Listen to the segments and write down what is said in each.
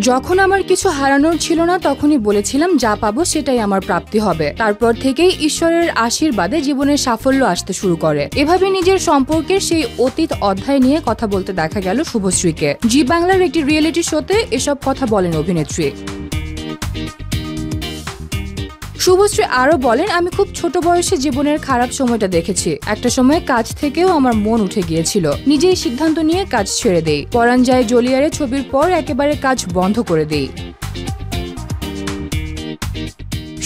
যখন আমার কিছু হারানোর ছিল না তখনই বলেছিলাম যা পাবো সেটাই আমার প্রাপ্তি হবে। তারপর থেকেই ঈশ্বরের আশীর্বাদে জীবনের সাফল্য আসতে শুরু করে। এভাবে নিজের সম্পর্কের সেই অতীত অধ্যায় নিয়ে কথা বলতে দেখা গেল শুভশ্রীকে। জি বাংলার একটি রিয়েলিটি শোতে এসব কথা বলেন অভিনেত্রী। শুভশ্রী আরো বলেন, আমি খুব ছোট বয়সে জীবনের খারাপ সময়টা দেখেছি। একটা সময় কাজ থেকেও আমার মন উঠে গিয়েছিল। নিজেই সিদ্ধান্ত নিয়ে কাজ ছেড়ে দেই। পরাণ যায় জলিয়ারে ছবির পর একেবারে কাজ বন্ধ করে দেই।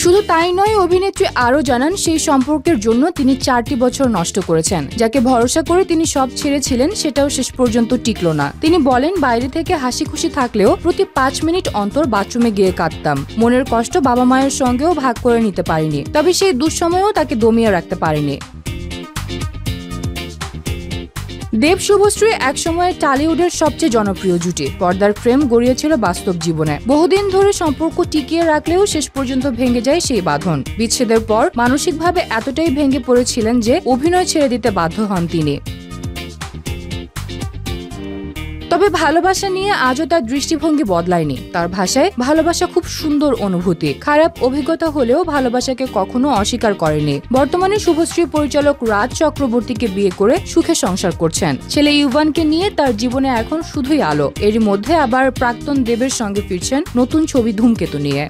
শুধু তাই নয়, অভিনেত্রী আরো জানান সেই সম্পর্কের জন্য তিনি 4টি বছর নষ্ট করেছেন। যাকে ভরসা করে তিনি সব ছেড়েছিলেন সেটাও শেষ পর্যন্ত টিকলো না। তিনি বলেন, বাইরে থেকে হাসি খুশি থাকলেও প্রতি 5 মিনিট অন্তর বাথরুমে গিয়ে কাঁদতাম। মনের কষ্ট বাবা মায়ের সঙ্গেও ভাগ করে নিতে পারিনি, তবে সেই দুঃসময়েও তাকে দমিয়ে রাখতে পারিনি। দেব শুভশ্রী একসময় টলিউডের সবচেয়ে জনপ্রিয় জুটি। পর্দার ফ্রেম গড়িয়েছিল বাস্তব জীবনে। বহুদিন ধরে সম্পর্ক টিকিয়ে রাখলেও শেষ পর্যন্ত ভেঙে যায় সেই বাঁধন। বিচ্ছেদের পর মানসিকভাবে এতটাই ভেঙে পড়েছিলেন যে অভিনয় ছেড়ে দিতে বাধ্য হন তিনি। তবে ভালোবাসা নিয়ে আজও তার দৃষ্টিভঙ্গি বদলায়নি। তার ভাষায় ভালোবাসা খুব সুন্দর অনুভূতি। খারাপ অভিজ্ঞতা হলেও ভালোবাসাকে কখনো অস্বীকার করেনি। বর্তমানে শুভশ্রী পরিচালক রাজ চক্রবর্তীকে বিয়ে করে সুখে সংসার করছেন। ছেলে ইউভানকে নিয়ে তার জীবনে এখন শুধুই আলো। এরই মধ্যে আবার প্রাক্তন দেবের সঙ্গে ফিরছেন নতুন ছবি ধূমকেতু নিয়ে।